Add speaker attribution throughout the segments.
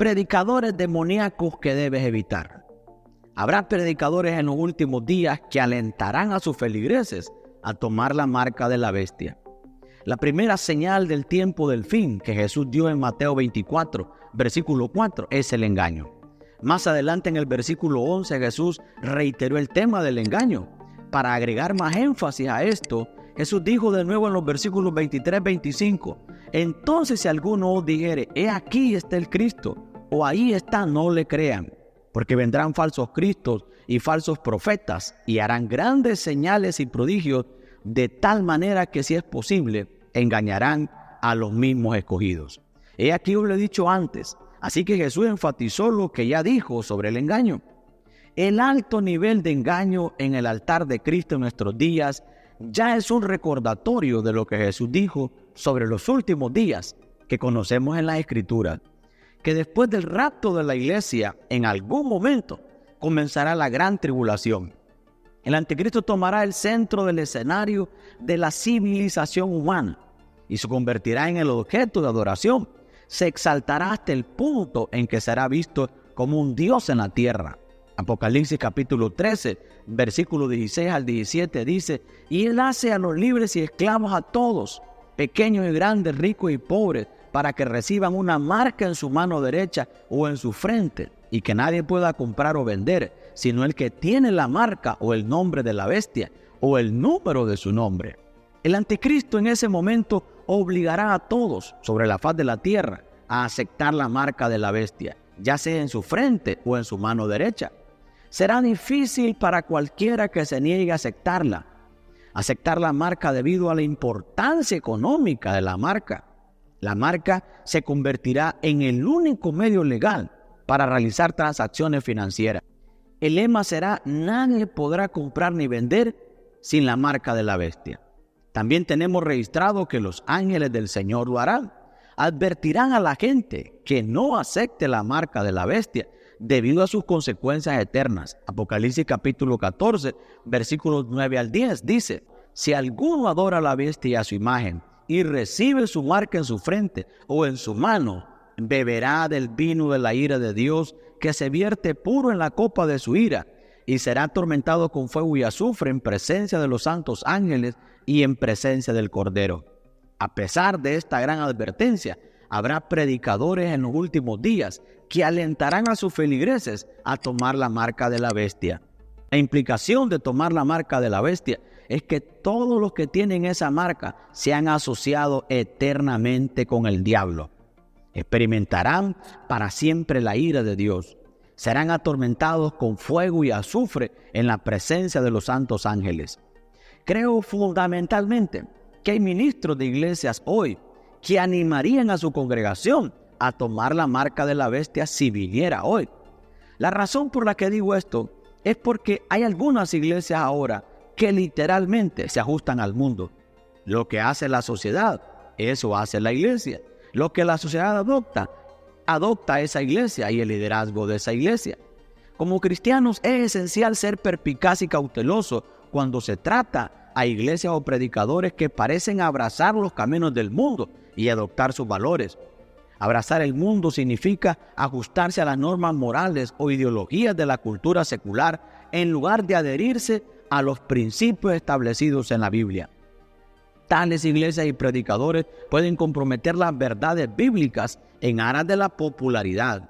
Speaker 1: Predicadores demoníacos que debes evitar. Habrá predicadores en los últimos días que alentarán a sus feligreses a tomar la marca de la bestia. La primera señal del tiempo del fin que Jesús dio en Mateo 24, versículo 4, es el engaño. Más adelante en el versículo 11 Jesús reiteró el tema del engaño. Para agregar más énfasis a esto, Jesús dijo de nuevo en los versículos 23-25, entonces si alguno os dijere, he aquí está el Cristo, o ahí está, no le crean, porque vendrán falsos cristos y falsos profetas, y harán grandes señales y prodigios, de tal manera que si es posible, engañarán a los mismos escogidos. He aquí os lo he dicho antes, así que Jesús enfatizó lo que ya dijo sobre el engaño. El alto nivel de engaño en el altar de Cristo en nuestros días ya es un recordatorio de lo que Jesús dijo sobre los últimos días que conocemos en las Escrituras, que después del rapto de la iglesia, en algún momento, comenzará la gran tribulación. El anticristo tomará el centro del escenario de la civilización humana y se convertirá en el objeto de adoración. Se exaltará hasta el punto en que será visto como un Dios en la tierra. Apocalipsis capítulo 13, versículo 16 al 17 dice, y él hace a los libres y esclavos a todos, pequeños y grandes, ricos y pobres, para que reciban una marca en su mano derecha o en su frente, y que nadie pueda comprar o vender, sino el que tiene la marca o el nombre de la bestia o el número de su nombre. El anticristo en ese momento obligará a todos sobre la faz de la tierra a aceptar la marca de la bestia, ya sea en su frente o en su mano derecha. Será difícil para cualquiera que se niegue a aceptar la marca debido a la importancia económica de la marca. La marca se convertirá en el único medio legal para realizar transacciones financieras. El lema será, nadie podrá comprar ni vender sin la marca de la bestia. También tenemos registrado que los ángeles del Señor lo harán. Advertirán a la gente que no acepte la marca de la bestia debido a sus consecuencias eternas. Apocalipsis capítulo 14, versículos 9 al 10 dice, si alguno adora a la bestia y a su imagen y recibe su marca en su frente o en su mano, beberá del vino de la ira de Dios que se vierte puro en la copa de su ira y será atormentado con fuego y azufre en presencia de los santos ángeles y en presencia del Cordero. A pesar de esta gran advertencia, habrá predicadores en los últimos días que alentarán a sus feligreses a tomar la marca de la bestia. La implicación de tomar la marca de la bestia es que todos los que tienen esa marca se han asociado eternamente con el diablo. Experimentarán para siempre la ira de Dios. Serán atormentados con fuego y azufre en la presencia de los santos ángeles. Creo fundamentalmente que hay ministros de iglesias hoy que animarían a su congregación a tomar la marca de la bestia si viniera hoy. La razón por la que digo esto es porque hay algunas iglesias ahora que literalmente se ajustan al mundo. Lo que hace la sociedad, eso hace la iglesia. Lo que la sociedad adopta a esa iglesia y el liderazgo de esa iglesia. Como cristianos es esencial ser perspicaz y cauteloso cuando se trata a iglesias o predicadores que parecen abrazar los caminos del mundo y adoptar sus valores. Abrazar el mundo significa ajustarse a las normas morales o ideologías de la cultura secular en lugar de adherirse a los principios establecidos en la Biblia. Tales iglesias y predicadores pueden comprometer las verdades bíblicas en aras de la popularidad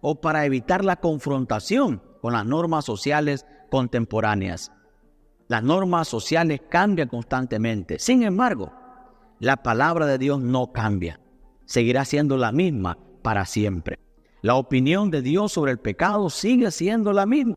Speaker 1: o para evitar la confrontación con las normas sociales contemporáneas. Las normas sociales cambian constantemente. Sin embargo, la palabra de Dios no cambia. Seguirá siendo la misma para siempre. La opinión de Dios sobre el pecado sigue siendo la misma.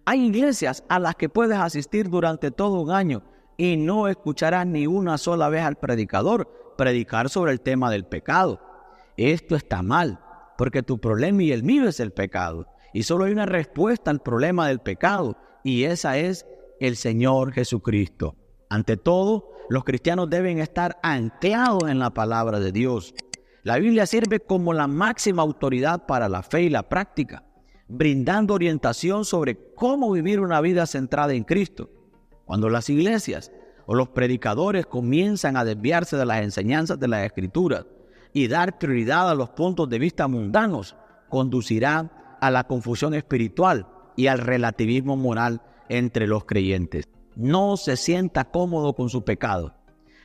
Speaker 1: Hay iglesias a las que puedes asistir durante todo un año y no escucharás ni una sola vez al predicador predicar sobre el tema del pecado. Esto está mal, porque tu problema y el mío es el pecado. Y solo hay una respuesta al problema del pecado, y esa es el Señor Jesucristo. Ante todo, los cristianos deben estar anclados en la palabra de Dios. La Biblia sirve como la máxima autoridad para la fe y la práctica, brindando orientación sobre cómo vivir una vida centrada en Cristo. Cuando las iglesias o los predicadores comienzan a desviarse de las enseñanzas de las Escrituras y dar prioridad a los puntos de vista mundanos, conducirá a la confusión espiritual y al relativismo moral entre los creyentes. No se sienta cómodo con su pecado.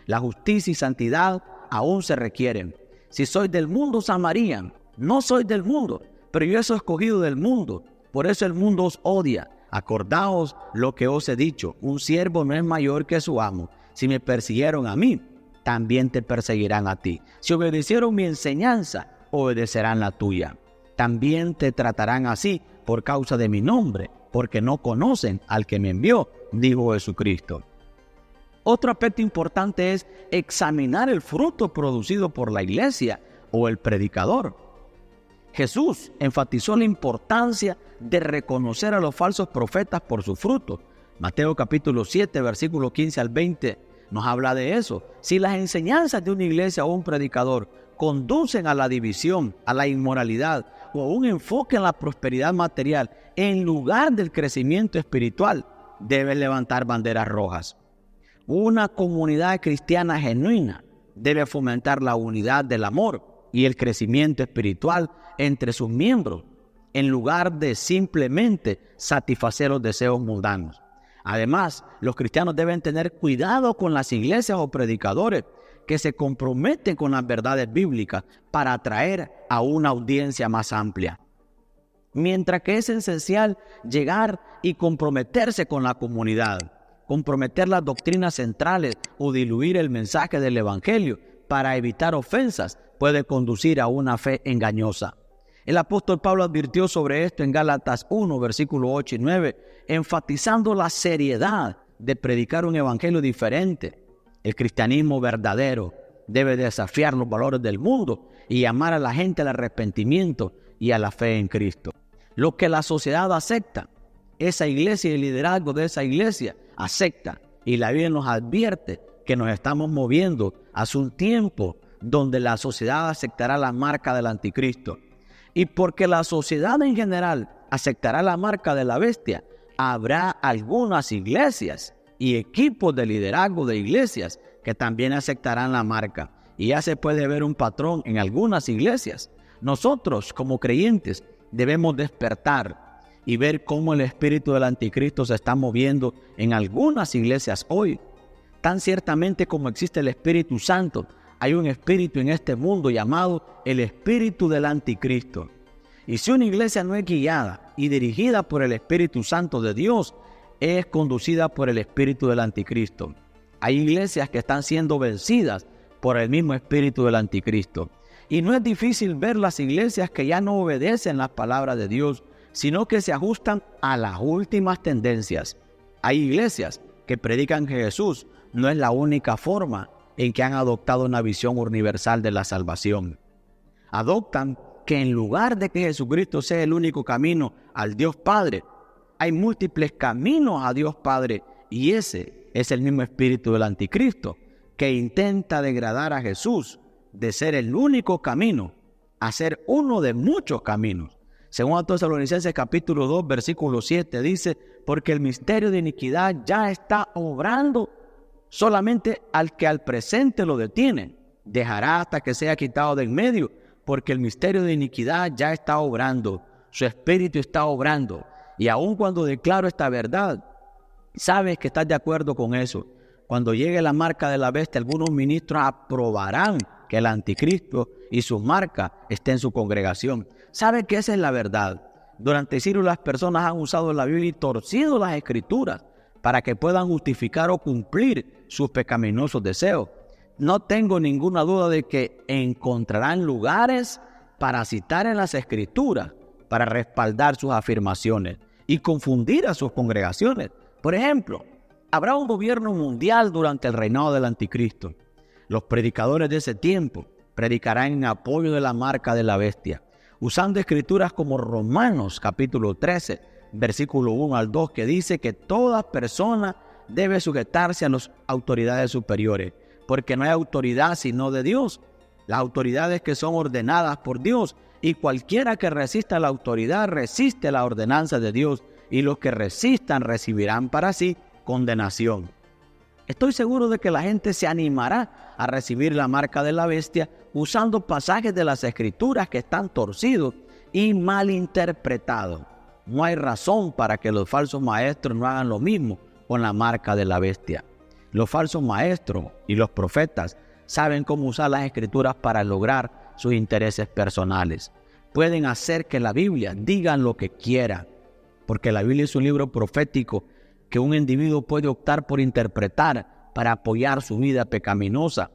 Speaker 1: La justicia y santidad aún se requieren. Si sois del mundo, os amarían. No soy del mundo, pero yo he escogido del mundo. Por eso el mundo os odia. Acordaos lo que os he dicho. Un siervo no es mayor que su amo. Si me persiguieron a mí, también te perseguirán a ti. Si obedecieron mi enseñanza, obedecerán la tuya. También te tratarán así por causa de mi nombre, porque no conocen al que me envió, dijo Jesucristo. Otro aspecto importante es examinar el fruto producido por la iglesia o el predicador. Jesús enfatizó la importancia de reconocer a los falsos profetas por su fruto. Mateo capítulo 7, versículo 15 al 20 nos habla de eso. Si las enseñanzas de una iglesia o un predicador conducen a la división, a la inmoralidad o a un enfoque en la prosperidad material en lugar del crecimiento espiritual, deben levantar banderas rojas. Una comunidad cristiana genuina debe fomentar la unidad del amor y el crecimiento espiritual entre sus miembros, en lugar de simplemente satisfacer los deseos mundanos. Además, los cristianos deben tener cuidado con las iglesias o predicadores que se comprometen con las verdades bíblicas para atraer a una audiencia más amplia. Mientras que es esencial llegar y comprometerse con la comunidad, comprometer las doctrinas centrales o diluir el mensaje del evangelio para evitar ofensas puede conducir a una fe engañosa. El apóstol Pablo advirtió sobre esto en Gálatas 1, versículos 8 y 9, enfatizando la seriedad de predicar un evangelio diferente. El cristianismo verdadero debe desafiar los valores del mundo y llamar a la gente al arrepentimiento y a la fe en Cristo. Lo que la sociedad acepta, esa iglesia y el liderazgo de esa iglesia acepta, y la Biblia nos advierte que nos estamos moviendo hacia un tiempo donde la sociedad aceptará la marca del anticristo. Y porque la sociedad en general aceptará la marca de la bestia, habrá algunas iglesias y equipos de liderazgo de iglesias que también aceptarán la marca. Y ya se puede ver un patrón en algunas iglesias. Nosotros, como creyentes, debemos despertar y ver cómo el espíritu del anticristo se está moviendo en algunas iglesias hoy. Tan ciertamente como existe el Espíritu Santo, hay un espíritu en este mundo llamado el espíritu del anticristo. Y si una iglesia no es guiada y dirigida por el Espíritu Santo de Dios, es conducida por el espíritu del anticristo. Hay iglesias que están siendo vencidas por el mismo espíritu del anticristo. Y no es difícil ver las iglesias que ya no obedecen las palabras de Dios, sino que se ajustan a las últimas tendencias. Hay iglesias que predican que Jesús no es la única forma en que han adoptado una visión universal de la salvación. Adoptan que en lugar de que Jesucristo sea el único camino al Dios Padre, hay múltiples caminos a Dios Padre, y ese es el mismo espíritu del anticristo, que intenta degradar a Jesús de ser el único camino a ser uno de muchos caminos. Según Tesalonicenses capítulo 2, versículo 7, dice, porque el misterio de iniquidad ya está obrando. Solamente al que al presente lo detienen, dejará hasta que sea quitado de en medio, porque el misterio de iniquidad ya está obrando, su espíritu está obrando. Y aun cuando declaro esta verdad, sabes que estás de acuerdo con eso. Cuando llegue la marca de la bestia, algunos ministros aprobarán que el anticristo y su marca esté en su congregación. Sabes que esa es la verdad. Durante siglos las personas han usado la Biblia y torcido las escrituras para que puedan justificar o cumplir sus pecaminosos deseos. No tengo ninguna duda de que encontrarán lugares para citar en las escrituras, para respaldar sus afirmaciones y confundir a sus congregaciones. Por ejemplo, habrá un gobierno mundial durante el reinado del anticristo. Los predicadores de ese tiempo predicarán en apoyo de la marca de la bestia, usando escrituras como Romanos capítulo 13, versículo 1 al 2, que dice que toda persona debe sujetarse a las autoridades superiores, porque no hay autoridad sino de Dios. Las autoridades que son ordenadas por Dios, y cualquiera que resista a la autoridad resiste la ordenanza de Dios, y los que resistan recibirán para sí condenación. Estoy seguro de que la gente se animará a recibir la marca de la bestia usando pasajes de las escrituras que están torcidos y malinterpretado. No hay razón para que los falsos maestros no hagan lo mismo con la marca de la bestia. Los falsos maestros y los profetas saben cómo usar las escrituras para lograr sus intereses personales. Pueden hacer que la Biblia diga lo que quiera, porque la Biblia es un libro profético que un individuo puede optar por interpretar para apoyar su vida pecaminosa.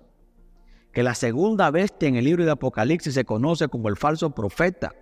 Speaker 1: Que la segunda bestia en el libro de Apocalipsis se conoce como el falso profeta.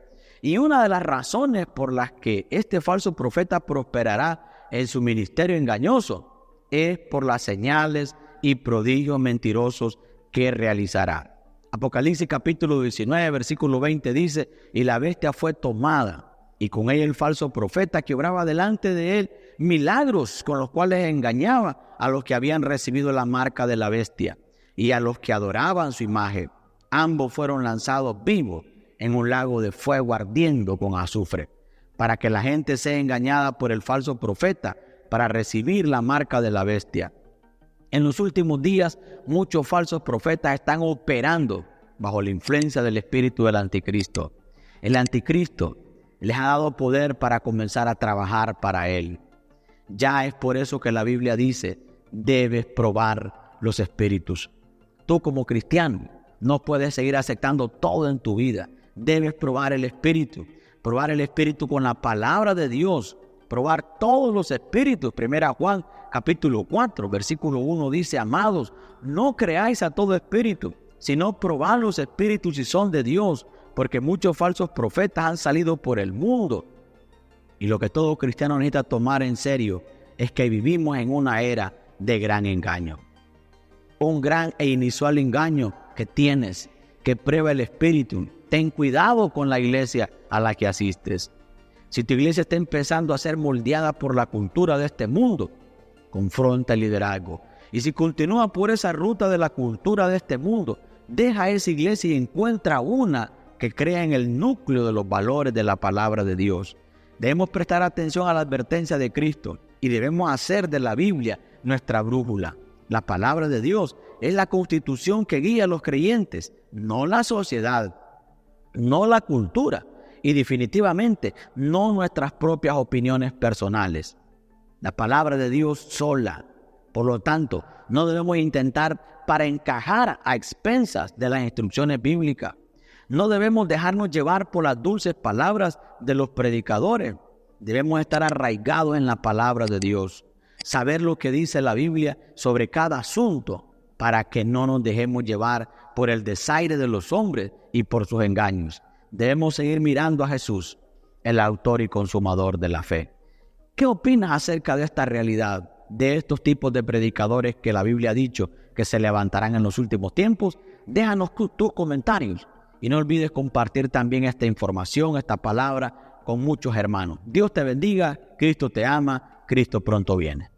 Speaker 1: Y una de las razones por las que este falso profeta prosperará en su ministerio engañoso es por las señales y prodigios mentirosos que realizará. Apocalipsis capítulo 19, versículo 20 dice: y la bestia fue tomada, y con ella el falso profeta que obraba delante de él milagros con los cuales engañaba a los que habían recibido la marca de la bestia y a los que adoraban su imagen. Ambos fueron lanzados vivos en un lago de fuego ardiendo con azufre, para que la gente sea engañada por el falso profeta para recibir la marca de la bestia. En los últimos días, muchos falsos profetas están operando bajo la influencia del espíritu del anticristo. El anticristo les ha dado poder para comenzar a trabajar para él. Ya es por eso que la Biblia dice: debes probar los espíritus. Tú como cristiano no puedes seguir aceptando todo en tu vida. Debes probar el espíritu con la palabra de Dios, probar todos los espíritus. 1 Juan capítulo 4, versículo 1 dice: amados, no creáis a todo espíritu, sino probad los espíritus si son de Dios, porque muchos falsos profetas han salido por el mundo. Y lo que todo cristiano necesita tomar en serio es que vivimos en una era de gran engaño. Un gran e inusual engaño que tienes, que prueba el espíritu. Ten cuidado con la iglesia a la que asistes. Si tu iglesia está empezando a ser moldeada por la cultura de este mundo, confronta el liderazgo. Y si continúa por esa ruta de la cultura de este mundo, deja esa iglesia y encuentra una que crea en el núcleo de los valores de la palabra de Dios. Debemos prestar atención a la advertencia de Cristo y debemos hacer de la Biblia nuestra brújula. La palabra de Dios es la constitución que guía a los creyentes, no la sociedad, no la cultura y definitivamente no nuestras propias opiniones personales. La palabra de Dios sola. Por lo tanto, no debemos intentar para encajar a expensas de las instrucciones bíblicas. No debemos dejarnos llevar por las dulces palabras de los predicadores. Debemos estar arraigados en la palabra de Dios. Saber lo que dice la Biblia sobre cada asunto para que no nos dejemos llevar por el desaire de los hombres y por sus engaños. Debemos seguir mirando a Jesús, el autor y consumador de la fe. ¿Qué opinas acerca de esta realidad, de estos tipos de predicadores que la Biblia ha dicho que se levantarán en los últimos tiempos? Déjanos tus comentarios y no olvides compartir también esta información, esta palabra con muchos hermanos. Dios te bendiga, Cristo te ama, Cristo pronto viene.